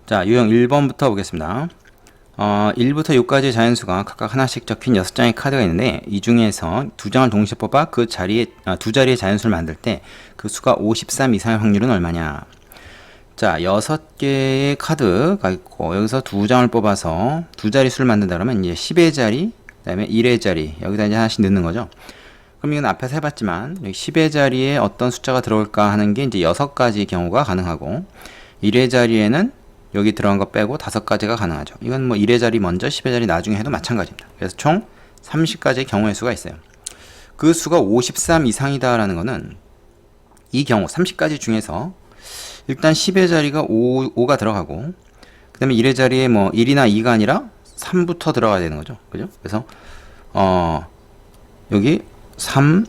자, 유형 1번부터 보겠습니다. 1부터 6까지 자연수가 각각 하나씩 적힌 6장의 카드가 있는데 이 중에서 2장을 동시에 뽑아 그 자리에 두 자리의 자연수를 만들 때 그 수가 53 이상의 확률은 얼마냐. 자, 6개의 카드가 있고 여기서 2장을 뽑아서 두 자리 수를 만든다 그러면 이제 10의 자리, 그다음에 1의 자리 여기다 이제 하나씩 넣는 거죠. 그럼 이건 앞에서 해봤지만 여기 10의 자리에 어떤 숫자가 들어올까 하는 게 이제 6가지 경우가 가능하고 1의 자리에는 여기 들어간 거 빼고 5가지가 가능하죠. 이건 뭐 1의 자리 먼저 10의 자리 나중에 해도 마찬가지입니다. 그래서 총 30가지의 경우의 수가 있어요. 그 수가 53 이상이다 라는 거는 이 경우 30가지 중에서 일단 10의 자리가 5가 들어가고 그 다음에 1의 자리에 뭐 1이나 2가 아니라 3부터 들어가야 되는 거죠. 그죠? 그래서 여기 3,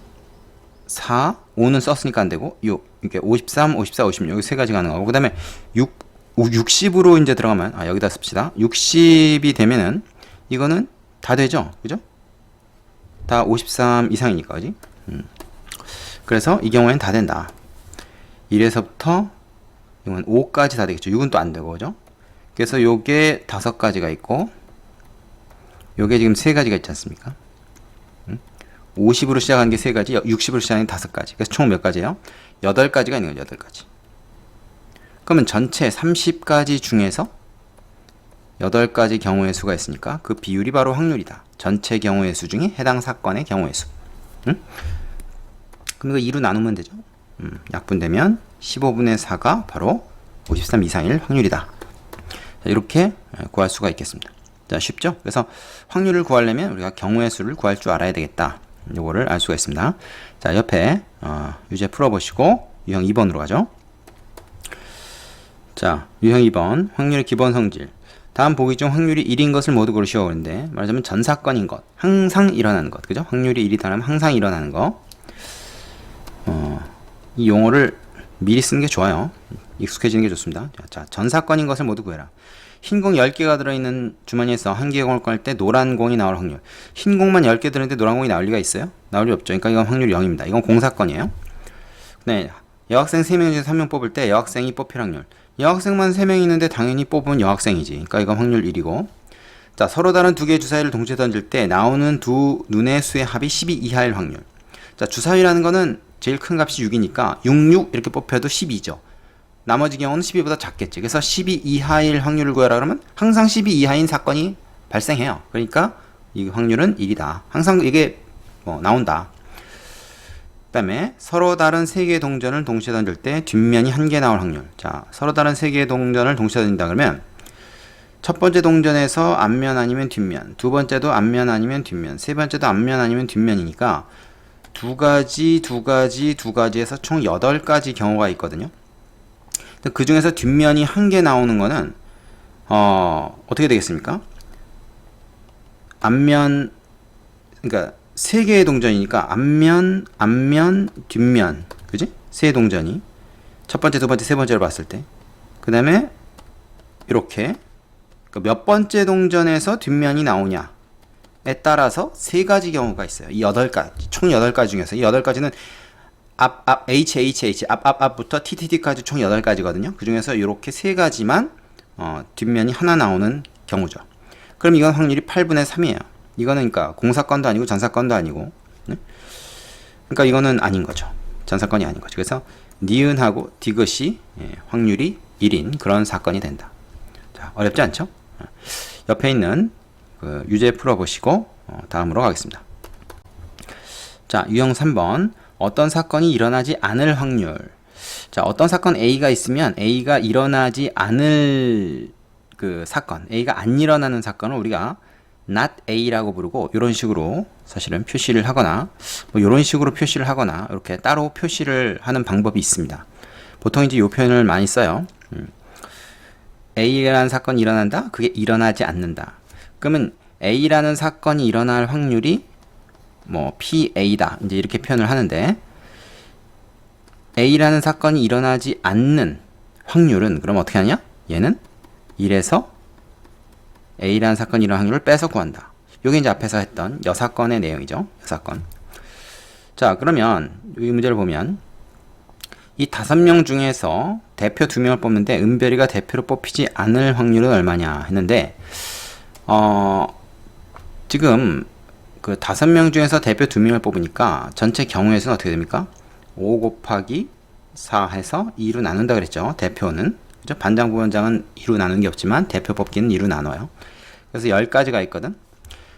4, 5는 썼으니까 안 되고 6, 이렇게 53, 54, 56 여기 세 가지 가능하고 그 다음에 60으로 이제 들어가면 여기다 씁시다. 60이 되면은 이거는 다 되죠. 그죠? 다 53 이상이니까 그지? 그래서 이 경우에는 다 된다. 1에서부터 이건 5까지 다 되겠죠. 6은 또 안 되고 그죠? 그래서 요게 5가지가 있고 요게 지금 3가지가 있지 않습니까? 50으로 시작하는 게 3가지, 60으로 시작하는 게 5가지. 그래서 총 몇 가지예요? 8가지가 있는 거죠. 8가지. 그러면 전체 30가지 중에서 8가지 경우의 수가 있으니까 그 비율이 바로 확률이다. 전체 경우의 수 중에 해당 사건의 경우의 수. 응? 그럼 이거 2로 나누면 되죠. 약분되면 15분의 4가 바로 53 이상일 확률이다. 자, 이렇게 구할 수가 있겠습니다. 자, 쉽죠? 그래서 확률을 구하려면 우리가 경우의 수를 구할 줄 알아야 되겠다. 요거를 알 수가 있습니다. 자, 옆에 유제 풀어보시고 유형 2번으로 가죠. 자, 유형 2번 확률의 기본 성질. 다음 보기 중 확률이 1인 것을 모두 고르시오. 그런데 말하자면 전 사건인 것, 항상 일어나는 것, 그죠? 확률이 1이다면 항상 일어나는 거. 이 용어를 미리 쓰는 게 좋아요. 익숙해지는 게 좋습니다. 자, 전 사건인 것을 모두 구해라. 흰 공 10개가 들어있는 주머니에서 한 개의 공을 꺼낼 때 노란 공이 나올 확률. 흰 공만 10개 들었는데 노란 공이 나올 리가 있어요? 나올 리 없죠. 그러니까 이건 확률이 0입니다. 이건 공사건이에요. 네, 여학생 3명 중에서 1명 뽑을 때 여학생이 뽑힐 확률. 여학생만 3명 있는데 당연히 뽑으면 여학생이지. 그러니까 이건 확률 1이고. 자, 서로 다른 두 개의 주사위를 동시에 던질 때 나오는 두 눈의 수의 합이 12 이하일 확률. 자, 주사위라는 거는 제일 큰 값이 6이니까 6, 6 이렇게 뽑혀도 12죠. 나머지 경우는 12보다 작겠지. 그래서 12 이하일 확률을 구하라 그러면 항상 12 이하인 사건이 발생해요. 그러니까 이 확률은 1이다. 항상 이게 나온다. 그 다음에 서로 다른 3개의 동전을 동시에 던질 때 뒷면이 1개 나올 확률. 자, 서로 다른 3개의 동전을 동시에 던진다 그러면 첫 번째 동전에서 앞면 아니면 뒷면, 두 번째도 앞면 아니면 뒷면, 세 번째도 앞면 아니면 뒷면이니까 두 가지에서 총 8가지 경우가 있거든요. 그 중에서 뒷면이 1개 나오는 거는 어떻게 되겠습니까? 앞면, 그러니까 3개의 동전이니까 앞면, 뒷면, 그지? 세 동전이 첫 번째, 두 번째, 세 번째로 봤을 때, 그 다음에 이렇게 몇 번째 동전에서 뒷면이 나오냐에 따라서 3가지 경우가 있어요. 이 8가지, 총 8가지 중에서 이 8가지는 앞부터 TTT까지 총 8가지거든요. 그 중에서 이렇게 3가지만 뒷면이 하나 나오는 경우죠. 그럼 이건 확률이 8분의 3이에요. 이거는 그러니까 공사건도 아니고 전사건도 아니고, 네? 그러니까 이거는 아닌 거죠. 전사건이 아닌 거죠. 그래서 니은하고 디귿이 확률이 1인 그런 사건이 된다. 자, 어렵지 않죠? 옆에 있는 그 유제 풀어보시고 다음으로 가겠습니다. 자, 유형 3번 어떤 사건이 일어나지 않을 확률. 자, 어떤 사건 A가 있으면 A가 일어나지 않을 그 사건, A가 안 일어나는 사건을 우리가 not A라고 부르고 이런 식으로 사실은 표시를 하거나 뭐 이런 식으로 표시를 하거나 이렇게 따로 표시를 하는 방법이 있습니다. 보통 이제 이 표현을 많이 써요. A라는 사건이 일어난다? 그게 일어나지 않는다. 그러면 A라는 사건이 일어날 확률이 뭐 PA다. 이제 이렇게 표현을 하는데 A라는 사건이 일어나지 않는 확률은 그럼 어떻게 하냐? 얘는 1에서 A라는 사건이 일어날 확률을 빼서 구한다. 요게 이제 앞에서 했던 여사건의 내용이죠. 여사건. 자, 그러면 이 문제를 보면 이 5명 중에서 대표 2명을 뽑는데 은별이가 대표로 뽑히지 않을 확률은 얼마냐 했는데 지금 그 5명 중에서 대표 2명을 뽑으니까 전체 경우의 수는 어떻게 됩니까? 5 곱하기 4 해서 2로 나눈다 그랬죠. 대표는. 그죠? 반장, 부반장은 2로 나눈 게 없지만 대표 뽑기는 2로 나눠요. 그래서 10가지가 있거든.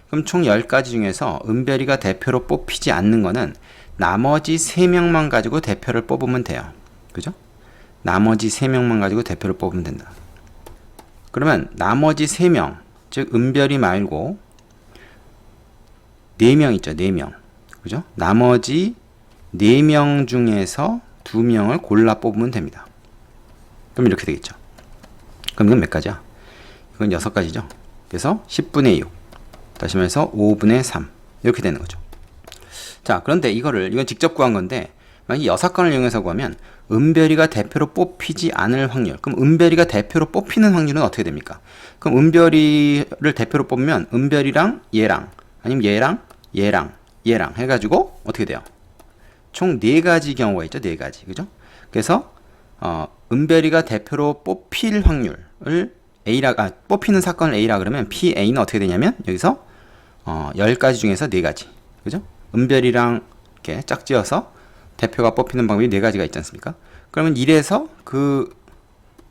그럼 총 10가지 중에서 은별이가 대표로 뽑히지 않는 거는 나머지 3명만 가지고 대표를 뽑으면 돼요. 그죠? 나머지 3명만 가지고 대표를 뽑으면 된다. 그러면 나머지 3명, 즉 은별이 말고 4명 있죠. 4명. 그죠? 나머지 4명 중에서 2명을 골라 뽑으면 됩니다. 그럼 이렇게 되겠죠. 그럼 이건 몇 가지야? 이건 6가지죠. 그래서 10분의 6. 다시 말해서 5분의 3. 이렇게 되는 거죠. 자, 그런데 이건 직접 구한 건데, 만약에 6건을 이용해서 구하면, 은별이가 대표로 뽑히지 않을 확률. 그럼 은별이가 대표로 뽑히는 확률은 어떻게 됩니까? 그럼 은별이를 대표로 뽑으면, 은별이랑 얘랑, 아니면 얘랑 해가지고, 어떻게 돼요? 총 4가지 경우가 있죠. 4가지. 그죠? 그래서, 은별이가 대표로 뽑힐 확률을 뽑히는 사건을 A라 그러면 PA는 어떻게 되냐면, 여기서, 10가지 중에서 4가지. 그죠? 은별이랑 이렇게 짝지어서 대표가 뽑히는 방법이 4가지가 있지 않습니까? 그러면 1에서 그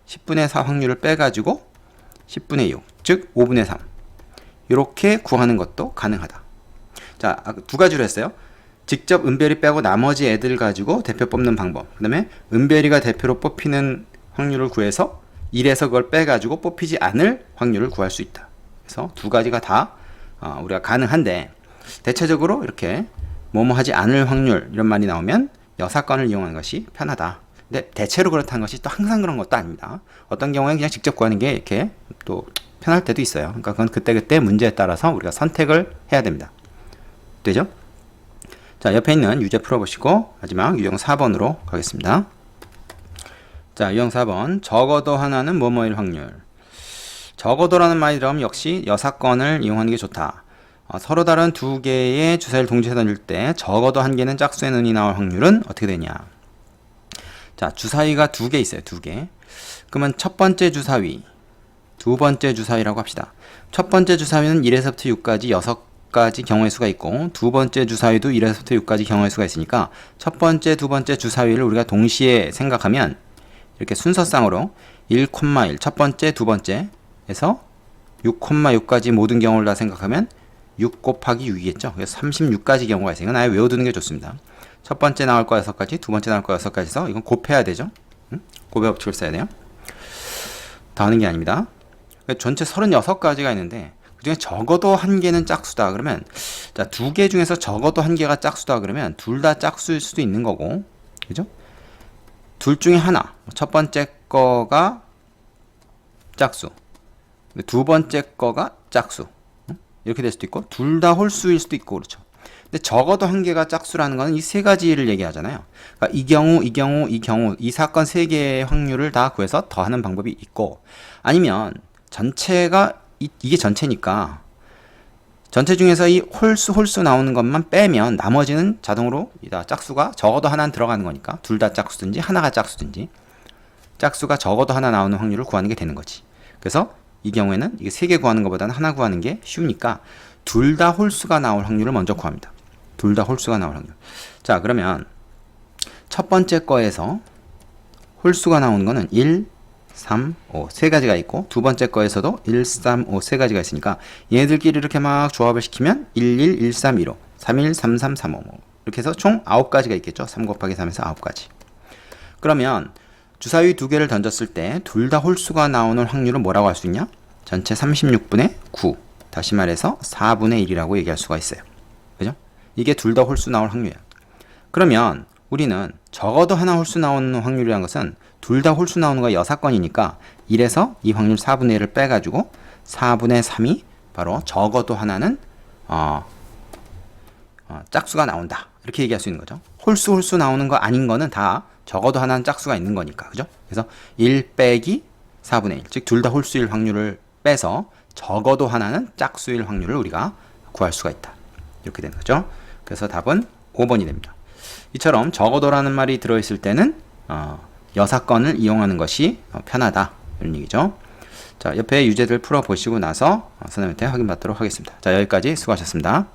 10분의 4 확률을 빼가지고 10분의 6, 즉 5분의 3 이렇게 구하는 것도 가능하다. 자, 2가지로 했어요. 직접 은별이 빼고 나머지 애들 가지고 대표 뽑는 방법. 그 다음에 은별이가 대표로 뽑히는 확률을 구해서 1에서 그걸 빼가지고 뽑히지 않을 확률을 구할 수 있다. 그래서 2가지가 다 우리가 가능한데, 대체적으로 이렇게 뭐뭐 하지 않을 확률 이런 말이 나오면 6건을 이용하는 것이 편하다. 근데 대체로 그렇다는 것이 또 항상 그런 것도 아닙니다. 어떤 경우에 그냥 직접 구하는 게 이렇게 또 편할 때도 있어요. 그러니까 그건 그때그때 문제에 따라서 우리가 선택을 해야 됩니다. 되죠? 자, 옆에 있는 유제 풀어보시고 마지막 유형 4번으로 가겠습니다. 자, 유형 4번. 적어도 하나는 뭐뭐일 확률. 적어도라는 말이 들어가면 역시 6건을 이용하는 게 좋다. 서로 다른 2개의 주사위를 동시에 던질 때 적어도 1개는 짝수의 눈이 나올 확률은 어떻게 되냐. 자, 주사위가 2개 있어요. 2개. 그러면 첫 번째 주사위, 두 번째 주사위라고 합시다. 첫 번째 주사위는 1에서부터 6까지 6가지 경우의 수가 있고, 두 번째 주사위도 1에서부터 6까지 경우의 수가 있으니까 첫 번째, 두 번째 주사위를 우리가 동시에 생각하면 이렇게 순서상으로 1,1, 첫 번째, 두 번째에서 6,6까지 모든 경우를 다 생각하면 6 곱하기 6이겠죠. 그래서 36가지 경우가 있어요. 이건 아예 외워두는 게 좋습니다. 첫 번째 나올 거 6가지, 두 번째 나올 거 6가지에서 이건 곱해야 되죠. 곱해 법칙을 써야 돼요. 더 하는 게 아닙니다. 전체 36가지가 있는데 그중에 적어도 1개는 짝수다 그러면, 자, 2개 중에서 적어도 1개가 짝수다 그러면 둘 다 짝수일 수도 있는 거고, 그죠? 둘 중에 하나, 첫 번째 거가 짝수, 두 번째 거가 짝수, 이렇게 될 수도 있고, 둘 다 홀수일 수도 있고, 그렇죠. 근데 적어도 1개가 짝수라는 거는 이 3가지를 얘기하잖아요. 그러니까 이 경우, 이 사건 3개의 확률을 다 구해서 더하는 방법이 있고, 아니면 전체가, 이게 전체니까, 전체 중에서 이 홀수 나오는 것만 빼면 나머지는 자동으로 짝수가 적어도 하나는 들어가는 거니까, 둘 다 짝수든지 하나가 짝수든지, 짝수가 적어도 하나 나오는 확률을 구하는 게 되는 거지. 그래서 이 경우에는 이게 3개 구하는 것보다는 하나 구하는 게 쉬우니까 둘 다 홀수가 나올 확률을 먼저 구합니다. 둘 다 홀수가 나올 확률. 자, 그러면 첫 번째 거에서 홀수가 나오는 거는 1, 3, 5 3가지가 있고, 두 번째 거에서도 1, 3, 5 3가지가 있으니까 얘네들끼리 이렇게 막 조합을 시키면 1, 1, 1, 3, 1, 5, 3, 1, 3, 3, 3, 5 이렇게 해서 총 9가지가 있겠죠. 3 곱하기 3에서 9가지. 그러면 주사위 2개를 던졌을 때 둘 다 홀수가 나오는 확률은 뭐라고 할 수 있냐? 전체 36분의 9. 다시 말해서 4분의 1이라고 얘기할 수가 있어요. 그죠? 이게 둘 다 홀수 나올 확률이야. 그러면 우리는 적어도 하나 홀수 나오는 확률이라는 것은 둘 다 홀수 나오는 거 6건이니까 1에서 이 확률 4분의 1을 빼가지고 4분의 3이 바로 적어도 하나는 짝수가 나온다. 이렇게 얘기할 수 있는 거죠. 홀수 나오는 거 아닌 거는 다 적어도 하나는 짝수가 있는 거니까. 그죠? 그래서 1 빼기 4분의 1, 즉 둘 다 홀수일 확률을 빼서 적어도 하나는 짝수일 확률을 우리가 구할 수가 있다. 이렇게 되는 거죠. 그래서 답은 5번이 됩니다. 이처럼 적어도라는 말이 들어있을 때는 여사건을 이용하는 것이 편하다. 이런 얘기죠. 자, 옆에 유제들 풀어보시고 나서 선생님한테 확인받도록 하겠습니다. 자, 여기까지 수고하셨습니다.